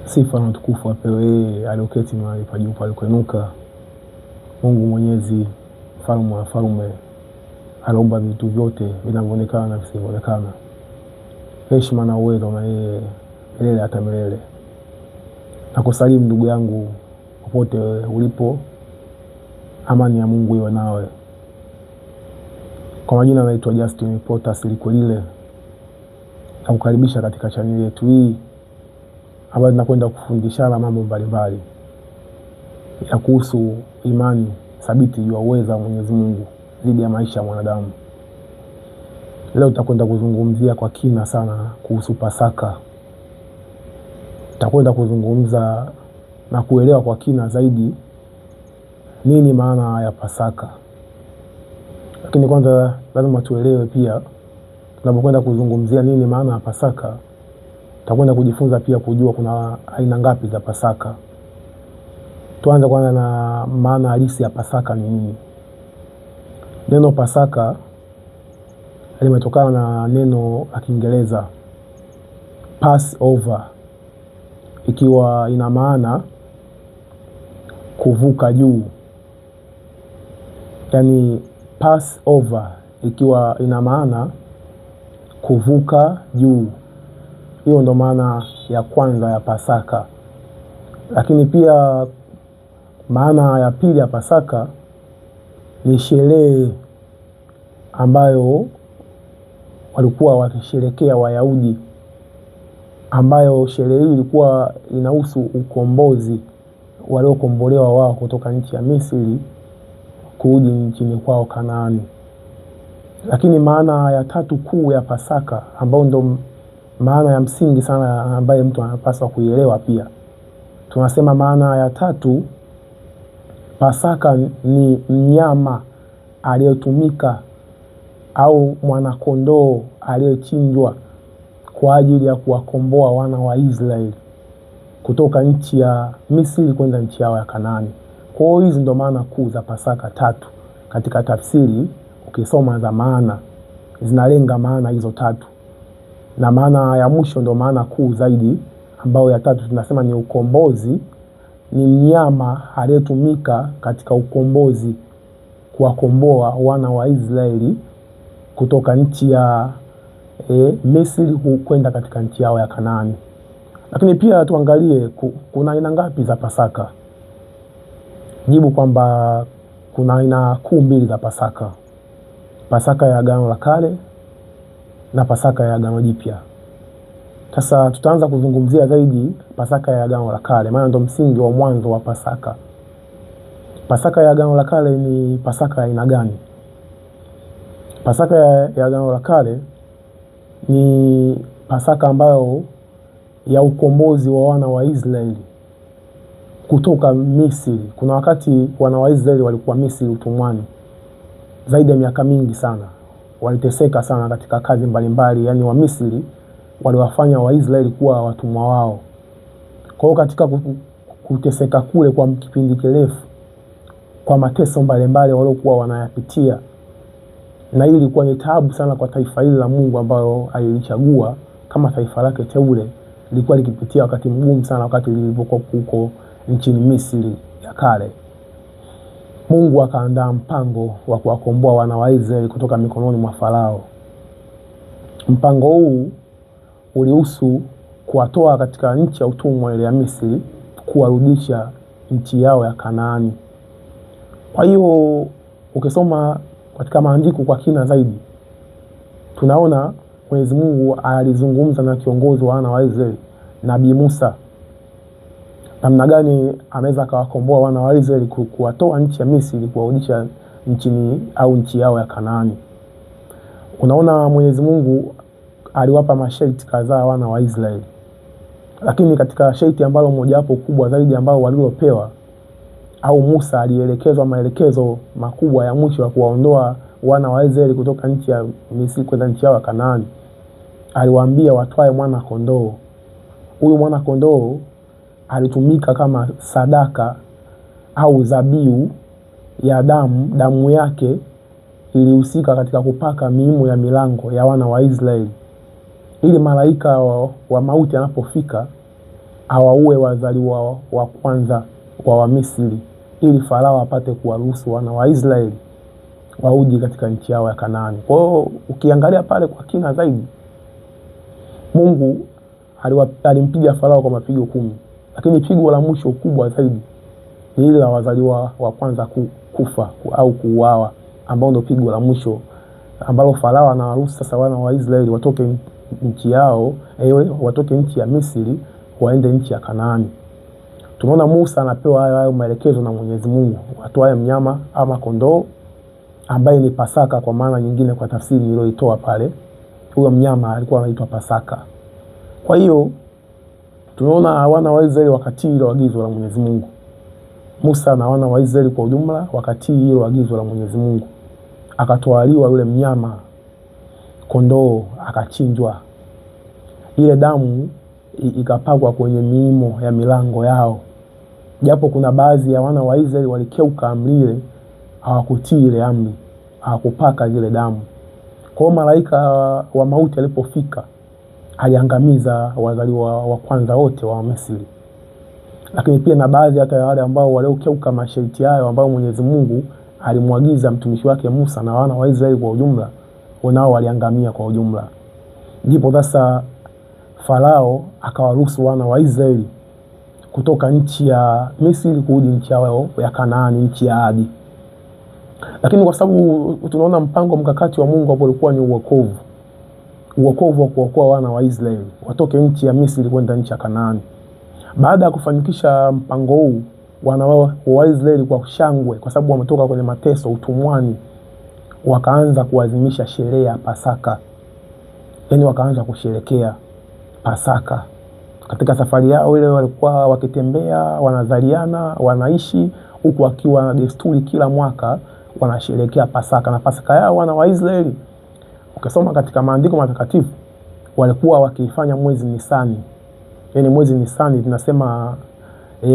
Sifa na utukufu apewe yeye alioketi mahali pa juu palikoinuka. Mungu Mwenyezi, mfalme wa wafalme, aliumba vitu vyote vinavyoonekana na visivyoonekana. Heshima na uwezo na yeye milele hata milele. Nakusalimu ndugu yangu popote ulipo, amani ya Mungu iwe nawe. Kwa majina naitwa Justin Potas Likwelile. Nakukaribisha katika chaneli yetu hii ambayo tunakwenda kufundishana mambo mbalimbali ya kuhusu imani thabiti juu ya uweza wa Mwenyezi Mungu dhidi ya maisha ya mwanadamu. Leo tutakwenda kuzungumzia kwa kina sana kuhusu Pasaka. Tutakwenda kuzungumza na kuelewa kwa kina zaidi nini maana ya Pasaka. Lakini kwanza lazima tuelewe pia, tunapokwenda kuzungumzia nini maana ya Pasaka, tutakwenda kujifunza pia kujua kuna aina ngapi za Pasaka. Tuanze kwanza na maana halisi ya Pasaka ni nini. Neno Pasaka limetokana na neno la Kiingereza pass over, ikiwa ina maana kuvuka juu. Yaani pass over ikiwa ina maana kuvuka juu. Hiyo ndo maana ya kwanza ya Pasaka. Lakini pia maana ya pili ya Pasaka ni sherehe ambayo walikuwa wakisherekea Wayahudi, ambayo sherehe hii ilikuwa inahusu ukombozi, waliokombolewa wao kutoka nchi ya Misri kurudi nchini kwao Kanaani. Lakini maana ya tatu kuu ya Pasaka, ambayo ndo maana ya msingi sana ambaye mtu anapaswa kuielewa pia, tunasema maana ya tatu, Pasaka ni mnyama aliyotumika au mwanakondoo aliyechinjwa kwa ajili ya kuwakomboa wana wa Israeli kutoka nchi ya Misri kwenda nchi yao ya Kanaani. Kwa hiyo hizi ndo maana kuu za Pasaka tatu. Katika tafsiri ukisoma za maana zinalenga maana hizo tatu, na maana ya mwisho ndo maana kuu zaidi, ambayo ya tatu tunasema ni ukombozi. Ni mnyama aliyetumika katika ukombozi kuwakomboa wana wa Israeli kutoka nchi ya Misri kwenda katika nchi yao ya Kanaani. Lakini pia tuangalie kuna aina ngapi za Pasaka. Jibu kwamba kuna aina kuu mbili za Pasaka. Pasaka ya Agano la Kale na Pasaka ya Agano Jipya. Sasa tutaanza kuzungumzia zaidi Pasaka ya Agano la Kale, maana ndo msingi wa mwanzo wa Pasaka. Pasaka ya Agano la Kale ni Pasaka ya aina gani? Pasaka ya Agano la Kale ni Pasaka ambayo ya ukombozi wa wana wa Israeli kutoka Misri. Kuna wakati wana wa Israeli walikuwa Misri utumwani zaidi ya miaka mingi sana. Waliteseka sana katika kazi mbalimbali, yani wa Misri waliwafanya wa Israeli kuwa watumwa wao. Kwa hiyo katika kuteseka kule kwa kipindi kirefu, kwa mateso mbalimbali waliokuwa wanayapitia, na hili ilikuwa ni taabu sana kwa taifa hili la Mungu ambalo alilichagua kama taifa lake teule, lilikuwa likipitia wakati mgumu sana wakati lilipokuwa huko nchini Misri ya kale. Mungu akaandaa mpango wa kuwakomboa wana wa Israeli kutoka mikononi mwa Farao. Mpango huu ulihusu kuwatoa katika nchi ya utumwa ile ya Misri, kuwarudisha nchi yao ya Kanaani. Kwa hiyo ukisoma katika maandiko kwa kina zaidi, tunaona Mwenyezi Mungu alizungumza na kiongozi wa wana wa Israeli, Nabii Musa, namna gani anaweza akawakomboa wana wa Israeli, kuwatoa nchi ya Misri kuwarudisha nchini au nchi yao ya Kanaani. Unaona Mwenyezi Mungu aliwapa masharti kadhaa wana wa Israeli, lakini katika sharti ambalo mojawapo kubwa zaidi ambao waliopewa, au Musa alielekezwa maelekezo makubwa ya mwisho ya kuwaondoa wana wa Israeli kutoka nchi ya Misri kwenda nchi yao ya Kanaani, aliwaambia watwae mwana kondoo. Huyu mwana kondoo alitumika kama sadaka au dhabihu ya damu yake ilihusika katika kupaka miimo ya milango ya wana wa Israeli, ili malaika wa mauti anapofika awaue wazaliwa wa kwanza wa Wamisri ili Farao apate kuwaruhusu wana wa Israeli warudi katika nchi yao ya Kanaani. Kwa hiyo ukiangalia pale kwa kina zaidi, Mungu alimpiga Farao kwa mapigo 10, lakini pigo la mwisho kubwa zaidi ni ile la wazaliwa wa kwanza kufa au kuuawa, ambao ndio pigo la mwisho ambalo Farao anawaruhusu sasa wana wa Israeli watoke nchi yao, watoke nchi ya Misri waende nchi ya Kanaani. Tunaona Musa anapewa hayo maelekezo na Mwenyezi Mungu, atoae mnyama ama kondoo ambaye ni Pasaka kwa maana nyingine, kwa tafsiri niliyoitoa pale. Huyo mnyama alikuwa anaitwa Pasaka. Kwa hiyo tunaona wana wa Israeli wakatii hilo agizo la Mwenyezi Mungu. Musa na wana wa Israeli kwa ujumla wakatii hilo agizo la Mwenyezi Mungu. Akatwaliwa yule mnyama kondoo, akachinjwa. Ile damu ikapakwa kwenye miimo ya milango yao. Japo kuna baadhi ya wana wa Israeli walikeuka amri ile, hawakutii ile amri, hawakupaka zile damu. Kwa hiyo malaika wa mauti alipofika, aliangamiza wazaliwa wa kwanza wote wa Misri. Lakini pia na baadhi hata ya wale ambao waliokeuka masharti hayo ambao Mwenyezi Mungu alimwagiza mtumishi wake Musa, na wana wa Israeli kwa ujumla wanao waliangamia kwa ujumla. Ndipo sasa Farao akawaruhusu wana wa Israeli kutoka nchi ya Misri kurudi nchi yao ya Kanaani, nchi ya ahadi. Lakini kwa sababu tunaona mpango mkakati wa Mungu hapo ulikuwa ni uokovu wa kuokoa wana wa Israeli watoke nchi ya Misri kwenda nchi ya Kanaani. Baada ya kufanikisha mpango huu, wana wa Israeli kwa shangwe, kwa sababu wametoka kwenye mateso utumwani, wakaanza kuadhimisha sherehe ya Pasaka. Yaani wakaanza kusherekea Pasaka. Katika safari yao ile walikuwa wakitembea, wanazaliana, wanaishi huku wakiwa na desturi kila mwaka wanasherekea Pasaka. Na Pasaka yao wana wa Israeli, ukisoma katika maandiko matakatifu, walikuwa wakifanya mwezi Nisani. Yaani mwezi Nisani tunasema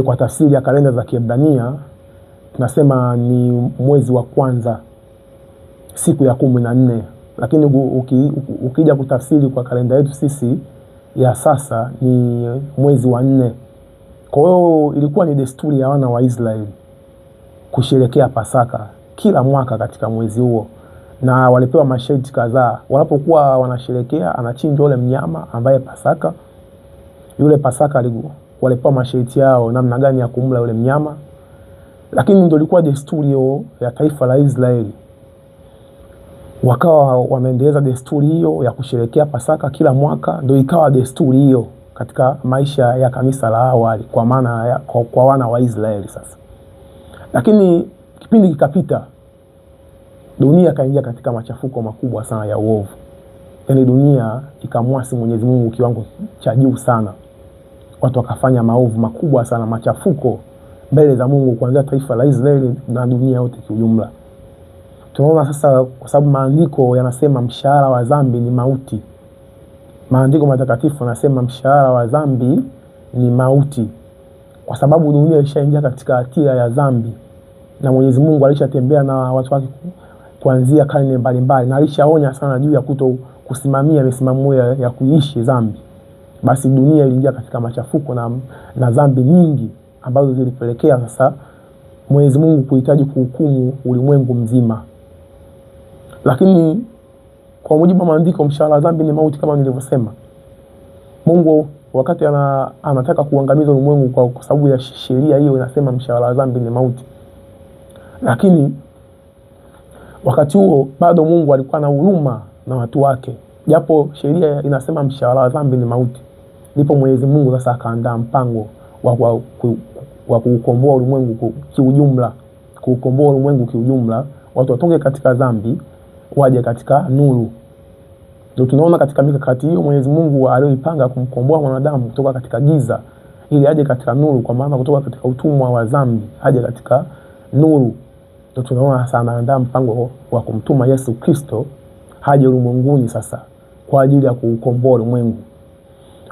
kwa tafsiri ya kalenda za Kiebrania tunasema ni mwezi wa kwanza, siku ya 14. Lakini ukija kutafsiri kwa kalenda yetu sisi ya sasa ni mwezi wa 4. Kwa hiyo ilikuwa ni desturi ya wana wa Israeli kusherekea Pasaka kila mwaka katika mwezi huo, na walipewa masharti kadhaa. Wanapokuwa wanasherekea, anachinjwa yule mnyama ambaye Pasaka. Yule Pasaka walipewa masharti yao namna gani ya kumla yule mnyama. Lakini ndio ilikuwa desturi ya taifa la Israeli. Wakawa wameendeleza desturi hiyo ya kusherekea Pasaka kila mwaka, ndio ikawa desturi hiyo katika maisha ya kanisa la awali, kwa maana kwa wana wa Israeli sasa. Lakini kipindi kikapita, dunia kaingia katika machafuko makubwa sana ya uovu. Yaani dunia ikamwasi Mwenyezi Mungu kiwango cha juu sana. Watu wakafanya maovu makubwa sana, machafuko mbele za Mungu, kuanzia taifa la Israeli na dunia yote kiujumla. Tunaona sasa, kwa sababu maandiko yanasema mshahara wa dhambi ni mauti. Maandiko matakatifu yanasema mshahara wa dhambi ni mauti. Kwa sababu dunia ilishaingia katika hatia ya dhambi, na Mwenyezi Mungu alishatembea na watu wake kuanzia karne mbalimbali, na alishaonya sana juu ya kusimamia misimamo ya kuishi dhambi. Basi dunia iliingia katika machafuko na dhambi nyingi ambazo zilipelekea sasa Mwenyezi Mungu kuhitaji kuhukumu ulimwengu mzima. Lakini kwa mujibu wa maandiko, mshahara wa dhambi ni mauti kama nilivyosema. Mungu wakati anataka kuangamiza ulimwengu kwa sababu ya sheria hiyo inasema mshahara wa dhambi ni mauti. Lakini wakati huo bado Mungu alikuwa na huruma na watu wake. Japo sheria inasema mshahara wa dhambi ni mauti, ndipo Mwenyezi Mungu sasa akaandaa mpango wa kuukomboa ulimwengu kiujumla. Kuukomboa ulimwengu kiujumla, watu watoke katika dhambi waje katika nuru. Ndio tunaona katika mikakati hiyo Mwenyezi Mungu aliyoipanga kumkomboa mwanadamu kutoka katika giza ili aje katika nuru, kwa maana kutoka katika utumwa wa dhambi aje katika nuru. Ndio tunaona sana anaandaa mpango wa kumtuma Yesu Kristo haje ulimwenguni sasa kwa ajili ya kuukomboa ulimwengu.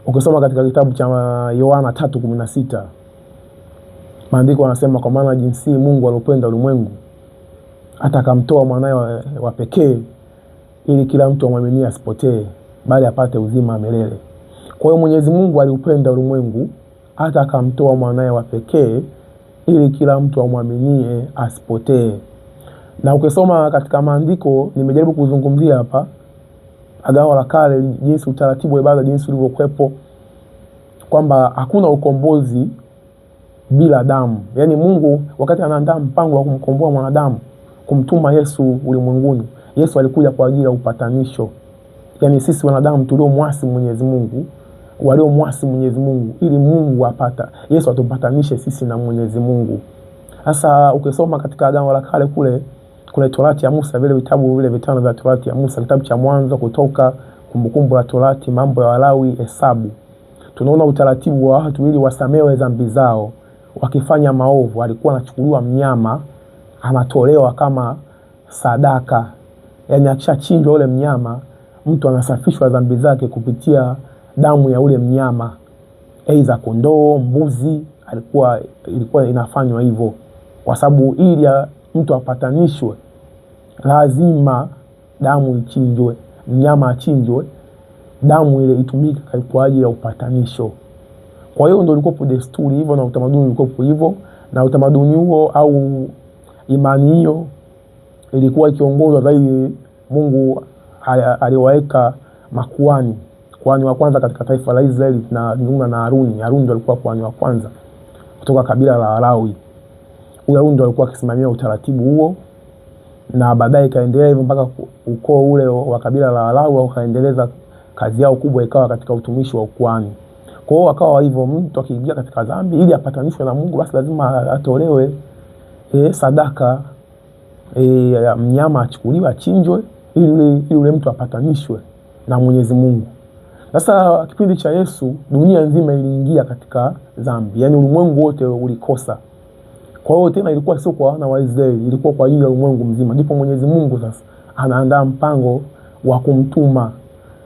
Ukisoma katika kitabu cha Yohana 3:16, maandiko yanasema kwa maana jinsi Mungu alipenda ulimwengu hata akamtoa mwanae wa pekee ili kila mtu amwaminie asipotee bali apate uzima milele. Kwa hiyo Mwenyezi Mungu aliupenda ulimwengu hata akamtoa mwanae wa pekee ili kila mtu amwaminie asipotee. Na ukisoma katika maandiko, nimejaribu kuzungumzia hapa Agano la Kale, jinsi utaratibu wa ibada jinsi ulivyokuepo, kwamba hakuna ukombozi bila damu. Yaani Mungu wakati anaandaa mpango wa kumkomboa mwanadamu, kumtuma Yesu ulimwenguni, Yesu alikuja kwa ajili ya upatanisho. Yaani sisi wanadamu tuliomwasi Mwenyezi Mungu, waliomwasi Mwenyezi Mungu, ili Mungu Yesu atupatanishe sisi na Mwenyezi Mungu. Sasa ukisoma katika Agano la Kale kule Torati ya Musa, vile vitabu vile vitano vya Torati ya Musa, kitabu cha Mwanzo, Kutoka, Kumbukumbu la Torati, Mambo ya Walawi, Hesabu, tunaona utaratibu wa watu ili wasamewe dhambi zao wakifanya maovu. Alikuwa anachukuliwa mnyama, anatolewa kama sadaka. Yaani akishachinjwa ule mnyama, mtu anasafishwa dhambi zake kupitia damu ya ule mnyama, aidha kondoo, mbuzi. Ilikuwa inafanywa hivyo kwa sababu ili mtu apatanishwe lazima damu ichinjwe, mnyama achinjwe, damu ile itumike kwa ajili ya upatanisho. Kwa hiyo ndio ilikuwa desturi hivyo, na utamaduni ulikuwa hivyo, na utamaduni huo au imani hiyo ilikuwa ikiongozwa zaidi. Mungu aliwaeka makuhani, kuhani wa kwanza katika taifa la Israeli na Haruni. Haruni ndio alikuwa kuhani wa kwanza kutoka kabila la Walawi. Huyo ndio alikuwa akisimamia utaratibu huo, na baadaye kaendelea hivyo mpaka ukoo ule wa kabila la Walawi wakaendeleza kazi yao kubwa, ikawa katika utumishi wa ukuhani. Kwa hiyo akawa hivyo, mtu akiingia katika dhambi ili apatanishwe na Mungu, basi lazima atolewe sadaka, mnyama achukuliwe, achinjwe ili yule mtu apatanishwe na Mwenyezi Mungu. Sasa kipindi cha Yesu, dunia nzima iliingia katika dhambi, yani ulimwengu wote ulikosa. Kwa hiyo tena ilikuwa sio kwa wana wa Israeli, ilikuwa kwa ajili ya ulimwengu mzima. Ndipo Mwenyezi Mungu sasa anaandaa mpango wa kumtuma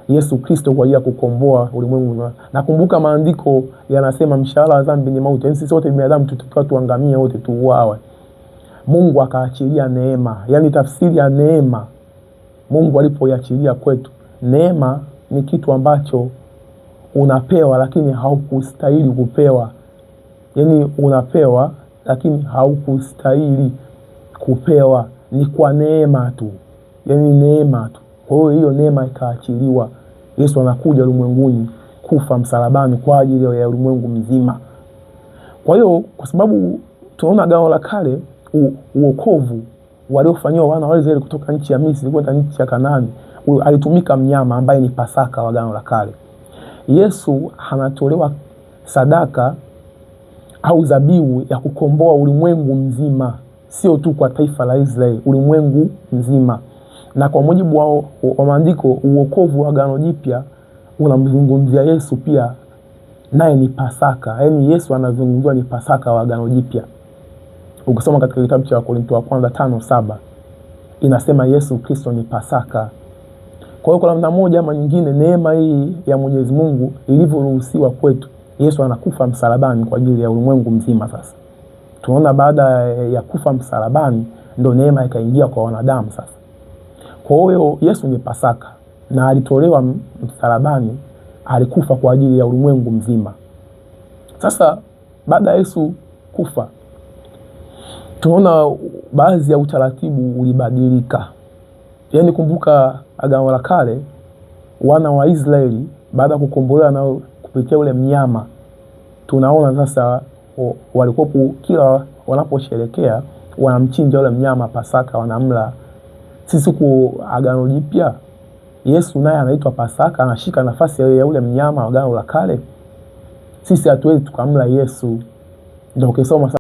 Yesu Kristo kwa ajili ya kukomboa ulimwengu. Nakumbuka maandiko yanasema mshahara wa dhambi ni mauti. Sisi wote binadamu tutakuwa tuangamie wote, tuuawe. Mungu akaachilia neema. Yaani tafsiri ya neema, Mungu alipoiachilia kwetu. Neema ni kitu ambacho unapewa lakini haukustahili kupewa. Yaani unapewa lakini haukustahili kupewa, ni kwa neema tu. Yaani neema tu. Kwa hiyo neema ikaachiliwa. Yesu anakuja ulimwenguni kufa msalabani kwa ajili ya ulimwengu mzima. Kwa hiyo kwa sababu tunaona Agano la Kale, uokovu waliofanywa wana wa Israeli kutoka nchi ya Misri kwenda nchi ya Kanaani, alitumika mnyama ambaye ni Pasaka wa Agano la Kale. Yesu anatolewa sadaka au dhabihu ya kukomboa ulimwengu mzima, sio tu kwa taifa la Israeli, ulimwengu mzima. Na kwa mujibu wa maandiko, uokovu wa Agano Jipya unamzungumzia Yesu pia, naye ni Pasaka. Yaani Yesu anazungumzwa ni Pasaka wa Agano Jipya. Ukisoma katika kitabu cha Wakorintho wa kwanza 5:7 inasema Yesu Kristo ni Pasaka. Kwa hiyo kwa namna moja ama nyingine, neema hii ya Mwenyezi Mungu ilivyoruhusiwa kwetu, Yesu anakufa msalabani kwa ajili ya ulimwengu mzima. Sasa tunaona baada ya kufa msalabani ndio neema ikaingia kwa wanadamu sasa. Kwa hiyo Yesu ni Pasaka na alitolewa msalabani, alikufa kwa ajili ya ulimwengu mzima. Sasa baada ya Yesu kufa, tunaona baadhi ya utaratibu ulibadilika. Yaani kumbuka Agano la Kale, wana wa Israeli baada ya kukombolewa na kupitia ule mnyama, tunaona sasa walikuwa kila wanaposherehekea wanamchinja ule mnyama Pasaka, wanamla. Sisi kwa Agano Jipya, Yesu naye anaitwa Pasaka, anashika nafasi ya ule mnyama wa Agano la Kale. Sisi hatuwezi tukamla Yesu. Ndio ukisoma